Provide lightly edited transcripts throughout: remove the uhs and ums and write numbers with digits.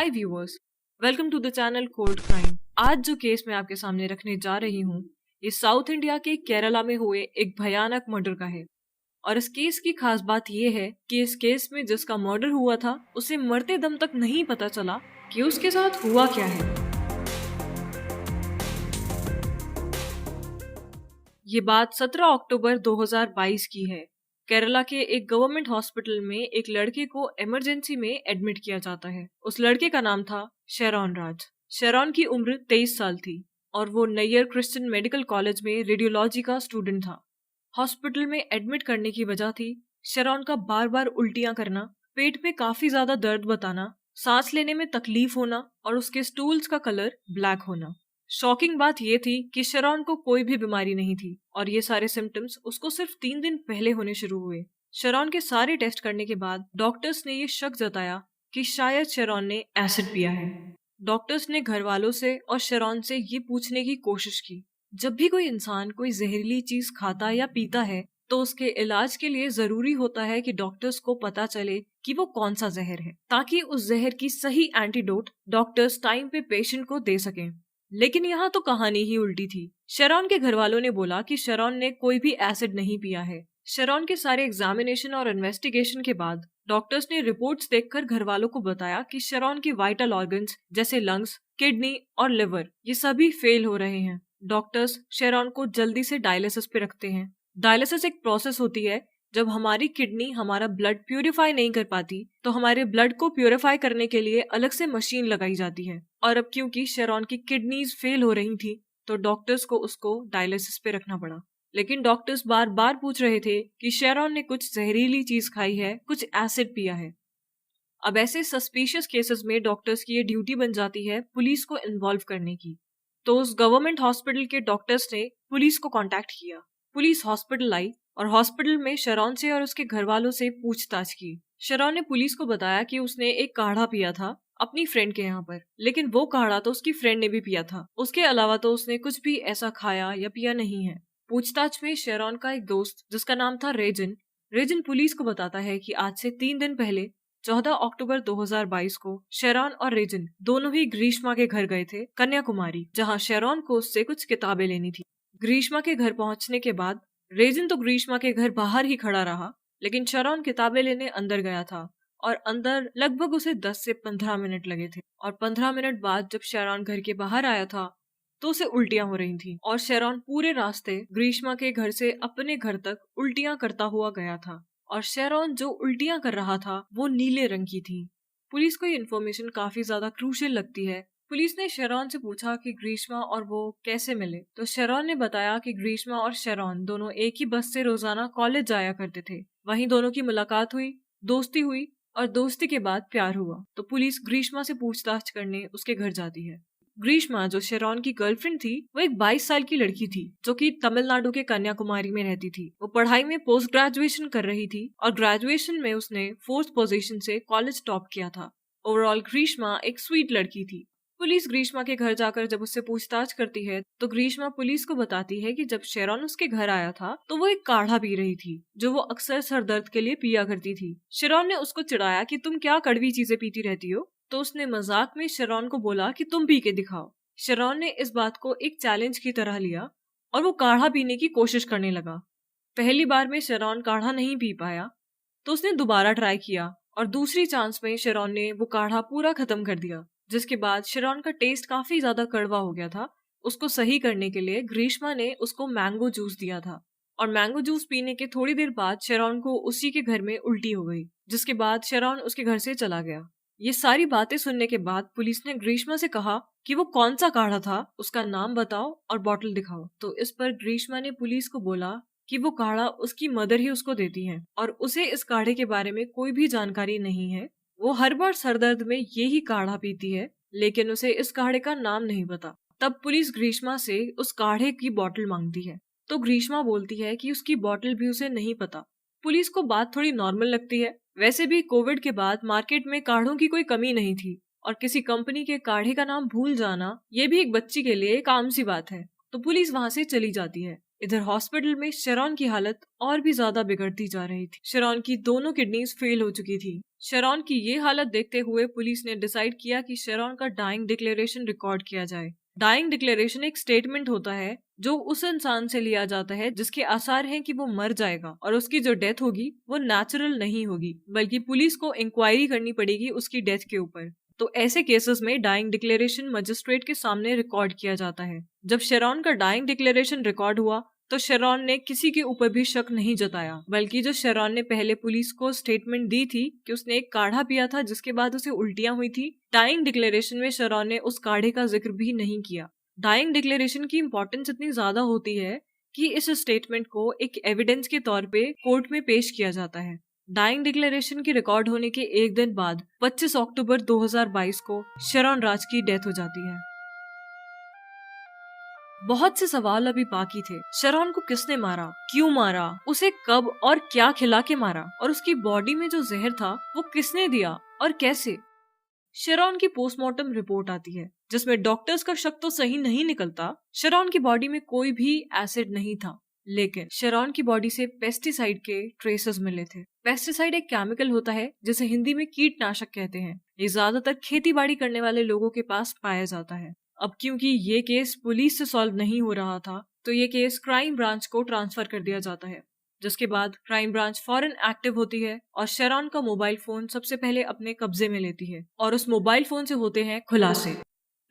Hi viewers, welcome to the channel cold crime. आज जो case मैं आपके सामने रखने जा रही हूँ ये साउथ इंडिया के केरला में हुए एक भयानक मर्डर का है। और इस केस की खास बात ये है कि इस केस में जिसका मर्डर हुआ था उसे मरते दम तक नहीं पता चला कि उसके साथ हुआ क्या है। ये बात 17 अक्टूबर 2022 की है। केरला के एक गवर्नमेंट हॉस्पिटल में एक लड़के को इमरजेंसी में एडमिट किया जाता है। उस लड़के का नाम था शेरॉन राज। शेरॉन की उम्र 23 साल थी और वो नैयर क्रिश्चियन मेडिकल कॉलेज में रेडियोलॉजी का स्टूडेंट था। हॉस्पिटल में एडमिट करने की वजह थी शेरॉन का बार बार उल्टियां करना, पेट में काफी ज्यादा दर्द बताना, सांस लेने में तकलीफ होना और उसके स्टूल्स का कलर ब्लैक होना। शॉकिंग बात ये थी कि शेरॉन को कोई भी बीमारी नहीं थी और ये सारे सिम्टम्स उसको सिर्फ 3 दिन पहले होने शुरू हुए। शेरॉन के सारे टेस्ट करने के बाद डॉक्टर्स ने ये शक जताया कि शायद शेरॉन ने एसिड पिया है। डॉक्टर्स ने घर वालों से और शेरॉन से ये पूछने की कोशिश की, जब भी कोई इंसान कोई जहरीली चीज खाता या पीता है तो उसके इलाज के लिए जरूरी होता है कि डॉक्टर्स को पता चले कि वो कौन सा जहर है, ताकि उस जहर की सही एंटीडोट डॉक्टर्स टाइम पे पेशेंट को दे सकें। लेकिन यहाँ तो कहानी ही उल्टी थी। शेरॉन के घर वालों ने बोला कि शेरॉन ने कोई भी एसिड नहीं पिया है। शेरॉन के सारे एग्जामिनेशन और इन्वेस्टिगेशन के बाद डॉक्टर्स ने रिपोर्ट्स देखकर घर वालों को बताया कि शेरॉन की वाइटल ऑर्गन्स जैसे लंग्स, किडनी और लिवर ये सभी फेल हो रहे हैं। डॉक्टर्स शेरॉन को जल्दी से डायलिसिस पे रखते हैं। डायलिसिस एक प्रोसेस होती है जब हमारी किडनी हमारा ब्लड प्यूरिफाई नहीं कर पाती तो हमारे ब्लड को प्यूरिफाई करने के लिए अलग से मशीन लगाई जाती है। और अब क्योंकि शेरॉन की किडनीज फेल हो रही थी तो डॉक्टर्स को उसको डायलिसिस पे रखना पड़ा। लेकिन डॉक्टर्स बार बार पूछ रहे थे कि शेरॉन ने कुछ जहरीली चीज खाई है, कुछ एसिड पिया है। अब ऐसे सस्पिशियस केसेस में डॉक्टर्स की ये ड्यूटी बन जाती है पुलिस को इन्वॉल्व करने की। तो उस गवर्नमेंट हॉस्पिटल के डॉक्टर्स ने पुलिस को कांटेक्ट किया। पुलिस हॉस्पिटल आई और हॉस्पिटल में शेरॉन से और उसके घर वालों से पूछताछ की। शेरॉन ने पुलिस को बताया कि उसने एक काढ़ा पिया था अपनी फ्रेंड के यहाँ पर, लेकिन वो काढ़ा तो उसकी फ्रेंड ने भी पिया था। उसके अलावा तो उसने कुछ भी ऐसा खाया या पिया नहीं है। पूछताछ में शेरॉन का एक दोस्त जिसका नाम था रेजिन पुलिस को बताता है कि आज से 3 दिन पहले 14 अक्टूबर 2022 को शेरॉन और रेजिन दोनों ही ग्रीष्मा के घर गए थे कन्याकुमारी, जहाँ शेरॉन को उससे कुछ किताबें लेनी थी। ग्रीष्मा के घर पहुंचने के बाद रेजिन तो ग्रीष्मा के घर बाहर ही खड़ा रहा, लेकिन शेरॉन किताबें लेने अंदर गया था और अंदर लगभग उसे 10 से 15 मिनट लगे थे। और 15 मिनट बाद जब शेरॉन घर के बाहर आया था तो उसे उल्टियां हो रही थी और शेरॉन पूरे रास्ते ग्रीष्मा के घर से अपने घर तक उल्टियां करता हुआ गया था। और शेरॉन जो उल्टियां कर रहा था वो नीले रंग की थी। पुलिस को ये इन्फॉर्मेशन काफी ज्यादा क्रूशियल लगती है। पुलिस ने शेरॉन से पूछा कि ग्रीष्मा और वो कैसे मिले, तो शेरॉन ने बताया कि ग्रीष्मा और शेरॉन दोनों एक ही बस से रोजाना कॉलेज जाया करते थे। वहीं दोनों की मुलाकात हुई, दोस्ती हुई और दोस्ती के बाद प्यार हुआ। तो पुलिस ग्रीष्मा से पूछताछ करने उसके घर जाती है। ग्रीष्मा जो शेरॉन की गर्लफ्रेंड थी वो एक 22 साल की लड़की थी जो कि तमिलनाडु के कन्याकुमारी में रहती थी। वो पढ़ाई में पोस्ट ग्रेजुएशन कर रही थी और ग्रेजुएशन में उसने 4th पोजीशन से कॉलेज टॉप किया था। ओवरऑल ग्रीष्मा एक स्वीट लड़की थी। पुलिस ग्रीष्मा के घर जाकर जब उससे पूछताछ करती है तो ग्रीष्मा पुलिस को बताती है कि जब शेरॉन उसके घर आया था तो वो एक काढ़ा पी रही थी जो वो अक्सर सर दर्द के लिए पिया करती थी। शेरॉन ने उसको चिढ़ाया कि तुम क्या कड़वी चीजें पीती रहती हो, तो उसने मजाक में शेरॉन को बोला कि तुम पी के दिखाओ। शेरॉन ने इस बात को एक चैलेंज की तरह लिया और वो काढ़ा पीने की कोशिश करने लगा। पहली बार में शेरॉन काढ़ा नहीं पी पाया तो उसने दोबारा ट्राई किया और दूसरी चांस में शेरॉन ने वो काढ़ा पूरा खत्म कर दिया, जिसके बाद शेरॉन का टेस्ट काफी ज्यादा कड़वा हो गया था। उसको सही करने के लिए ग्रीष्मा ने उसको मैंगो जूस दिया था और मैंगो जूस पीने के थोड़ी देर बाद शेरॉन को उसी के घर में उल्टी हो गई, जिसके बाद शेरॉन उसके घर से चला गया। ये सारी बातें सुनने के बाद पुलिस ने ग्रीष्मा से कहा कि वो कौन सा काढ़ा था, उसका नाम बताओ और बॉटल दिखाओ। तो इस पर ग्रीष्मा ने पुलिस को बोला कि वो काढ़ा उसकी मदर ही उसको देती है और उसे इस काढ़े के बारे में कोई भी जानकारी नहीं है। वो हर बार सरदर्द में ये ही काढ़ा पीती है, लेकिन उसे इस काढ़े का नाम नहीं पता। तब पुलिस ग्रीष्मा से उस काढ़े की बोतल मांगती है तो ग्रीष्मा बोलती है कि उसकी बोतल भी उसे नहीं पता। पुलिस को बात थोड़ी नॉर्मल लगती है। वैसे भी कोविड के बाद मार्केट में काढ़ों की कोई कमी नहीं थी और किसी कंपनी के काढ़े का नाम भूल जाना ये भी एक बच्ची के लिए एक आम सी बात है। तो पुलिस वहाँ से चली जाती है। इधर हॉस्पिटल में शेरॉन की हालत और भी ज्यादा बिगड़ती जा रही थी। शेरॉन की दोनों किडनीज फेल हो चुकी थी। शेरॉन की ये हालत देखते हुए पुलिस ने डिसाइड किया कि शेरॉन का डाइंग डिक्लेरेशन रिकॉर्ड किया जाए। डाइंग डिक्लेरेशन एक स्टेटमेंट होता है जो उस इंसान से लिया जाता है जिसके आसार हैं कि वो मर जाएगा और उसकी जो डेथ होगी वो नेचुरल नहीं होगी, बल्कि पुलिस को इंक्वायरी करनी पड़ेगी उसकी डेथ के ऊपर। तो ऐसे केसेस में डाइंग डिक्लेरेशन मजिस्ट्रेट के सामने रिकॉर्ड किया जाता है। जब शेरॉन का डाइंग डिक्लेरेशन रिकॉर्ड हुआ तो शेरॉन ने किसी के ऊपर भी शक नहीं जताया, बल्कि जो शेरॉन ने पहले पुलिस को स्टेटमेंट दी थी कि उसने एक काढ़ा पिया था जिसके बाद उसे उल्टियां हुई थी, डाइंग डिक्लेरेशन में शेरॉन ने उस काढ़े का जिक्र भी नहीं किया। डाइंग डिक्लेरेशन की इम्पोर्टेंस इतनी ज्यादा होती है कि इस स्टेटमेंट को एक एविडेंस के तौर पे कोर्ट में पेश किया जाता है। डाइंग डिक्लेरेशन के रिकॉर्ड होने के एक दिन बाद 25 अक्टूबर 2022 को शेरॉन राज की डेथ हो जाती है। बहुत से सवाल अभी बाकी थे। शेरॉन को किसने मारा, क्यों मारा, उसे कब और क्या खिला के मारा, और उसकी बॉडी में जो जहर था वो किसने दिया और कैसे। शेरॉन की पोस्टमार्टम रिपोर्ट आती है जिसमें डॉक्टर्स का शक तो सही नहीं निकलता। शेरॉन की बॉडी में कोई भी एसिड नहीं था, लेकिन शेरॉन की बॉडी से पेस्टिसाइड के ट्रेसेस मिले थे। पेस्टिसाइड एक केमिकल होता है जिसे हिंदी में कीटनाशक कहते हैं। ये ज्यादातर खेती बाड़ी करने वाले लोगों के पास पाया जाता है। अब क्योंकि ये केस पुलिस से सॉल्व नहीं हो रहा था तो ये केस क्राइम ब्रांच को ट्रांसफर कर दिया जाता है, जिसके बाद क्राइम ब्रांच फौरन एक्टिव होती है और शेरॉन का मोबाइल फोन सबसे पहले अपने कब्जे में लेती है और उस मोबाइल फोन से होते हैं खुलासे।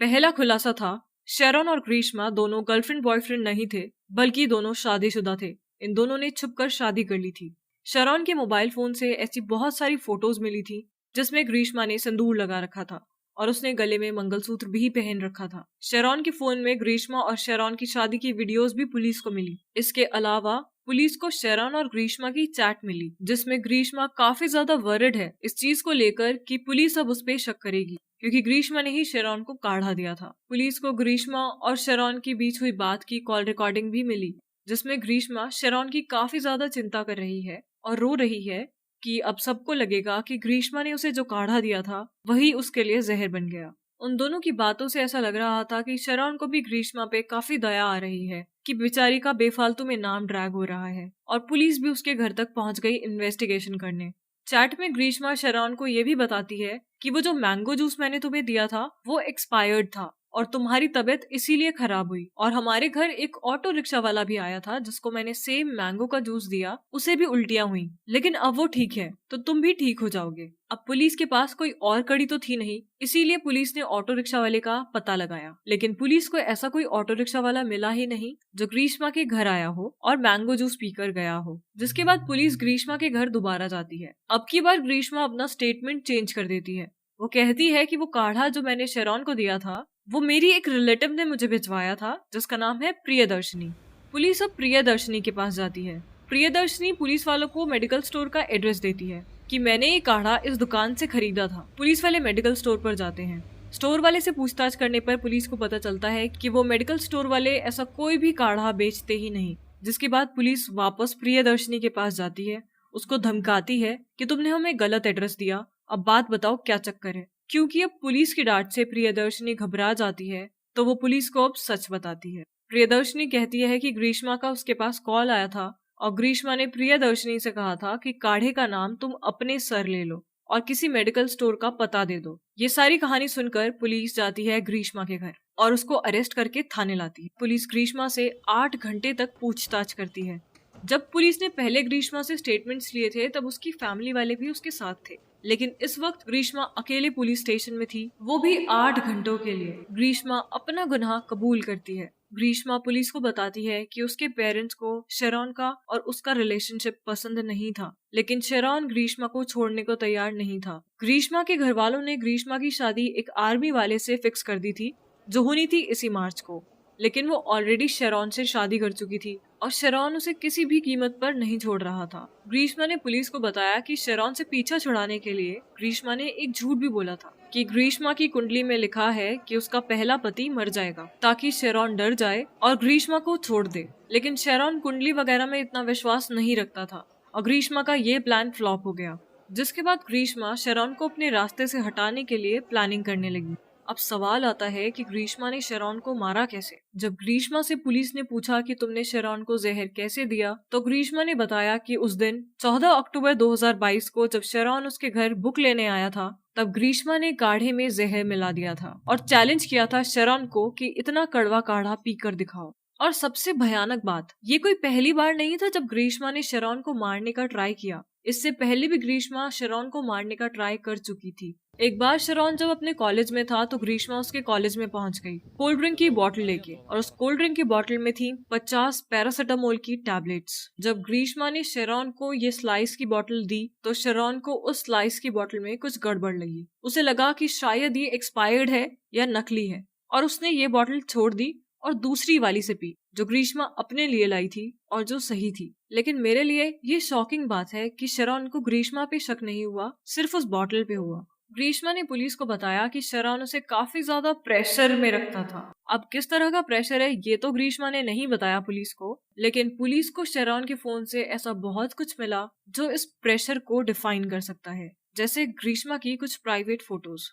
पहला खुलासा था, शेरॉन और ग्रीष्मा दोनों गर्लफ्रेंड बॉयफ्रेंड नहीं थे, बल्कि दोनों शादीशुदा थे। इन दोनों ने छुपकर शादी कर ली थी। शेरॉन के मोबाइल फोन से ऐसी बहुत सारी फोटोज मिली थी जिसमें ग्रीष्मा ने सिंदूर लगा रखा था और उसने गले में मंगलसूत्र भी पहन रखा था। शेरॉन के फोन में ग्रीष्मा और शेरॉन की शादी की वीडियोस भी पुलिस को मिली। इसके अलावा पुलिस को शेरॉन और ग्रीष्मा की चैट मिली जिसमें ग्रीष्मा काफी ज्यादा वरिड है इस चीज को लेकर कि पुलिस अब उस पर शक करेगी, क्योंकि ग्रीष्मा ने ही शेरॉन को काढ़ा दिया था। पुलिस को ग्रीष्मा और शेरॉन के बीच हुई बात की कॉल रिकॉर्डिंग भी मिली जिसमें ग्रीष्मा शेरॉन की काफी ज्यादा चिंता कर रही है और रो रही है कि अब सबको लगेगा कि ग्रीष्मा ने उसे जो काढ़ा दिया था वही उसके लिए जहर बन गया। उन दोनों की बातों से ऐसा लग रहा था कि शेरॉन को भी ग्रीष्मा पे काफी दया आ रही है कि बेचारी का बेफालतू में नाम ड्रैग हो रहा है, और पुलिस भी उसके घर तक पहुंच गई इन्वेस्टिगेशन करने। चैट में ग्रीष्मा शेरॉन को ये भी बताती है कि वो जो मैंगो जूस मैंने तुम्हें दिया था वो एक्सपायर्ड था और तुम्हारी तबीयत इसीलिए खराब हुई, और हमारे घर एक ऑटो रिक्शा वाला भी आया था जिसको मैंने सेम मैंगो का जूस दिया, उसे भी उल्टियां हुई, लेकिन अब वो ठीक है तो तुम भी ठीक हो जाओगे। अब पुलिस के पास कोई और कड़ी तो थी नहीं, इसीलिए पुलिस ने ऑटो रिक्शा वाले का पता लगाया, लेकिन पुलिस को ऐसा कोई ऑटो रिक्शा वाला मिला ही नहीं जो ग्रीष्मा के घर आया हो और मैंगो जूस पीकर गया हो। जिसके बाद पुलिस ग्रीष्मा के घर दोबारा जाती है। अब की बार ग्रीष्मा अपना स्टेटमेंट चेंज कर देती है। वो कहती है कि वो काढ़ा जो मैंने शेरॉन को दिया था वो मेरी एक रिलेटिव ने मुझे भिजवाया था जिसका नाम है प्रियदर्शनी। पुलिस अब प्रियदर्शनी के पास जाती है। प्रियदर्शनी पुलिस वालों को मेडिकल स्टोर का एड्रेस देती है कि मैंने ये काढ़ा इस दुकान से खरीदा था। पुलिस वाले मेडिकल स्टोर पर जाते हैं। स्टोर वाले से पूछताछ करने पर पुलिस को पता चलता है कि वो मेडिकल स्टोर वाले ऐसा कोई भी काढ़ा बेचते ही नहीं। जिसके बाद पुलिस वापस प्रियदर्शनी के पास जाती है, उसको धमकाती है कि तुमने हमें गलत एड्रेस दिया, अब बात बताओ क्या चक्कर है। क्योंकि अब पुलिस की डांट से प्रियदर्शनी घबरा जाती है तो वो पुलिस को अब सच बताती है। प्रियदर्शनी कहती है कि ग्रीष्मा का उसके पास कॉल आया था और ग्रीष्मा ने प्रियदर्शनी से कहा था कि काढ़े का नाम तुम अपने सर ले लो और किसी मेडिकल स्टोर का पता दे दो। ये सारी कहानी सुनकर पुलिस जाती है ग्रीष्मा के घर और उसको अरेस्ट करके थाने लाती है। पुलिस ग्रीष्मा से 8 घंटे तक पूछताछ करती है। जब पुलिस ने पहले ग्रीष्मा से स्टेटमेंट्स लिए थे तब उसकी फैमिली वाले भी उसके साथ थे, लेकिन इस वक्त ग्रीष्मा अकेले पुलिस स्टेशन में थी, वो भी 8 घंटों के लिए। ग्रीष्मा अपना गुनाह कबूल करती है। ग्रीष्मा पुलिस को बताती है कि उसके पेरेंट्स को शेरॉन का और उसका रिलेशनशिप पसंद नहीं था, लेकिन शेरॉन ग्रीष्मा को छोड़ने को तैयार नहीं था। ग्रीष्मा के घर वालों ने ग्रीष्मा की शादी एक आर्मी वाले से फिक्स कर दी थी जो होनी थी इसी मार्च को, लेकिन वो ऑलरेडी शेरॉन से शादी कर चुकी थी और शेरॉन उसे किसी भी कीमत पर नहीं छोड़ रहा था। ग्रीष्मा ने पुलिस को बताया कि शेरॉन से पीछा छुड़ाने के लिए ग्रीष्मा ने एक झूठ भी बोला था कि ग्रीष्मा की कुंडली में लिखा है कि उसका पहला पति मर जाएगा, ताकि शेरॉन डर जाए और ग्रीष्मा को छोड़ दे। लेकिन शेरॉन कुंडली वगैरह में इतना विश्वास नहीं रखता था और ग्रीष्मा का ये प्लान फ्लॉप हो गया। जिसके बाद ग्रीष्मा शेरॉन को अपने रास्ते से हटाने के लिए प्लानिंग करने लगी। अब सवाल आता है कि ग्रीष्मा ने शेरॉन को मारा कैसे। जब ग्रीष्मा से पुलिस ने पूछा कि तुमने शेरॉन को जहर कैसे दिया, तो ग्रीष्मा ने बताया कि उस दिन 14 अक्टूबर 2022 को जब शेरॉन उसके घर बुक लेने आया था, तब ग्रीष्मा ने काढ़े में जहर मिला दिया था और चैलेंज किया था शेरॉन को कि इतना कड़वा काढ़ा पीकर दिखाओ। और सबसे भयानक बात, ये कोई पहली बार नहीं था जब ग्रीष्मा ने शेरॉन को मारने का ट्राई किया। इससे पहले भी ग्रीष्मा शेरॉन को मारने का ट्राई कर चुकी थी। एक बार शेरॉन जब अपने कॉलेज में था तो ग्रीष्मा उसके कॉलेज में पहुंच गई कोल्ड ड्रिंक की बोतल लेके, और उस कोल्ड ड्रिंक की बोतल में थी 50 पैरासिटामोल की टैबलेट्स। जब ग्रीष्मा ने शेरॉन को ये स्लाइस की बोतल दी तो शेरॉन को उस स्लाइस की बोतल में कुछ गड़बड़ लगी। उसे लगा कि शायद ये एक्सपायर्ड है या नकली है, और उसने ये बोतल छोड़ दी और दूसरी वाली से पी जो ग्रीष्मा अपने लिए लाई थी और जो सही थी। लेकिन मेरे लिए ये शॉकिंग बात है कि शेरॉन को ग्रीष्मा पे शक नहीं हुआ, सिर्फ उस बॉटल पे हुआ। ग्रीष्मा ने पुलिस को बताया कि शेरॉन उसे काफी ज्यादा प्रेशर में रखता था। अब किस तरह का प्रेशर है ये तो ग्रीष्मा ने नहीं बताया पुलिस को, लेकिन पुलिस को शेरॉन के फोन से ऐसा बहुत कुछ मिला जो इस प्रेशर को डिफाइन कर सकता है, जैसे ग्रीष्मा की कुछ प्राइवेट फोटोज।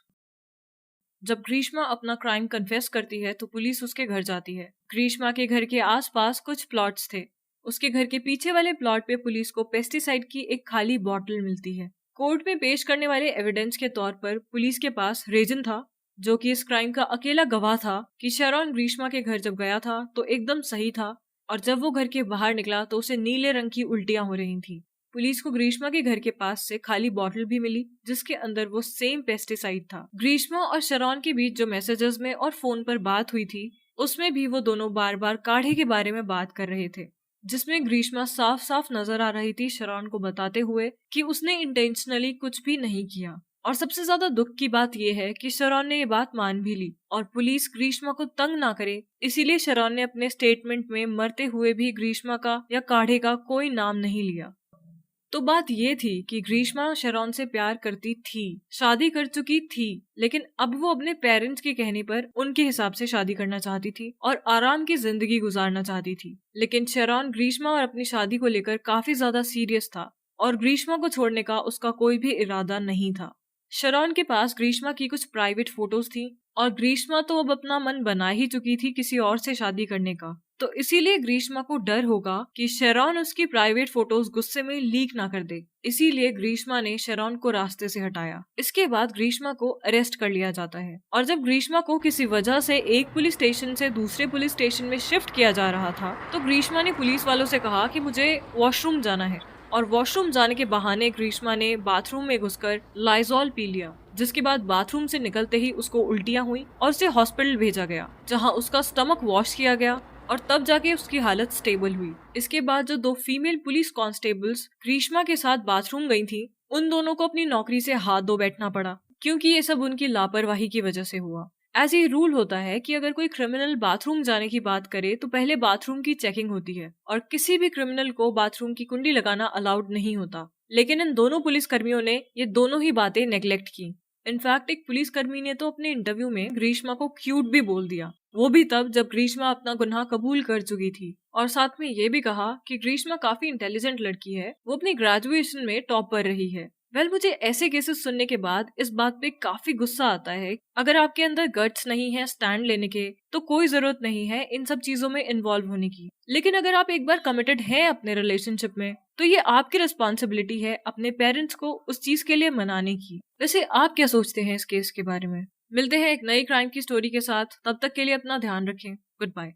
जब ग्रीष्मा अपना क्राइम कन्फेस करती है तो पुलिस उसके घर जाती है। ग्रीष्मा के घर के आसपास कुछ प्लॉट्स थे। उसके घर के पीछे वाले प्लॉट पे पुलिस को पेस्टिसाइड की एक खाली बॉटल मिलती है। कोर्ट में पेश करने वाले एविडेंस के तौर पर पुलिस के पास रेजन था, जो कि इस क्राइम का अकेला गवाह था कि शेरॉन ग्रीष्मा के घर जब गया था तो एकदम सही था, और जब वो घर के बाहर निकला तो उसे नीले रंग की उल्टियां हो रही थी। पुलिस को ग्रीष्मा के घर के पास से खाली बॉटल भी मिली जिसके अंदर वो सेम पेस्टिसाइड था। ग्रीष्मा और शेरॉन के बीच जो मैसेजेस में और फोन पर बात हुई थी उसमें भी वो दोनों बार बार काढ़े के बारे में बात कर रहे थे, जिसमें ग्रीष्मा साफ साफ नजर आ रही थी शेरॉन को बताते हुए कि उसने इंटेंशनली कुछ भी नहीं किया। और सबसे ज्यादा दुख की बात यह है कि शेरॉन ने ये बात मान भी ली, और पुलिस ग्रीष्मा को तंग ना करे इसीलिए शेरॉन ने अपने स्टेटमेंट में मरते हुए भी ग्रीष्मा का या काढ़े का कोई नाम नहीं लिया। तो बात ये थी कि ग्रीष्मा शेरॉन से प्यार करती थी, शादी कर चुकी थी, लेकिन अब वो अपने पेरेंट्स के कहने पर उनके हिसाब से शादी करना चाहती थी और आराम की जिंदगी गुजारना चाहती थी। लेकिन शेरॉन ग्रीष्मा और अपनी शादी को लेकर काफी ज्यादा सीरियस था और ग्रीष्मा को छोड़ने का उसका कोई भी इरादा नहीं था। शेरॉन के पास ग्रीष्मा की कुछ प्राइवेट फोटोज थी और ग्रीष्मा तो अब अपना मन बना ही चुकी थी किसी और से शादी करने का, तो इसीलिए ग्रीष्मा को डर होगा कि शेरॉन उसकी प्राइवेट फोटोज गुस्से में लीक ना कर दे, इसीलिए ग्रीष्मा ने शेरॉन को रास्ते से हटाया। इसके बाद ग्रीष्मा को अरेस्ट कर लिया जाता है, और जब ग्रीष्मा को किसी वजह से एक पुलिस स्टेशन से दूसरे पुलिस स्टेशन में शिफ्ट किया जा रहा था तो ग्रीष्मा ने पुलिस वालों से कहा कि मुझे वॉशरूम जाना है, और वॉशरूम जाने के बहाने ग्रीष्मा ने बाथरूम में घुसकर लाइजॉल पी लिया, जिसके बाद बाथरूम से निकलते ही उसको उल्टियां हुई और उसे हॉस्पिटल भेजा गया जहां उसका स्टमक वॉश किया गया और तब जाके उसकी हालत स्टेबल हुई। इसके बाद जो 2 फीमेल पुलिस कांस्टेबल्स ग्रीष्मा के साथ बाथरूम गई थी उन दोनों को अपनी नौकरी से हाथ धो बैठना पड़ा, क्योंकि ये सब उनकी लापरवाही की वजह से हुआ। ऐसे ही रूल होता है कि अगर कोई क्रिमिनल बाथरूम जाने की बात करे तो पहले बाथरूम की चेकिंग होती है और किसी भी क्रिमिनल को बाथरूम की कुंडी लगाना अलाउड नहीं होता। लेकिन इन दोनों पुलिस कर्मियों ने ये दोनों ही बातें नेग्लेक्ट की। इनफैक्ट एक पुलिस कर्मी ने तो अपने इंटरव्यू में ग्रीष्मा को क्यूट भी बोल दिया, वो भी तब जब ग्रीष्मा अपना गुनाह कबूल कर चुकी थी, और साथ में ये भी कहा कि ग्रीष्मा काफी इंटेलिजेंट लड़की है, वो अपनी ग्रेजुएशन में टॉप पर रही है। मुझे ऐसे केसेस सुनने के बाद इस बात पे काफी गुस्सा आता है। अगर आपके अंदर गट्स नहीं है स्टैंड लेने के तो कोई जरूरत नहीं है इन सब चीजों में इन्वॉल्व होने की, लेकिन अगर आप एक बार कमिटेड हैं अपने रिलेशनशिप में तो ये आपकी रिस्पॉन्सिबिलिटी है अपने पेरेंट्स को उस चीज के लिए मनाने की। वैसे आप क्या सोचते हैं इस केस के बारे में? मिलते हैं एक नई क्राइम की स्टोरी के साथ, तब तक के लिए अपना ध्यान रखें। Good bye.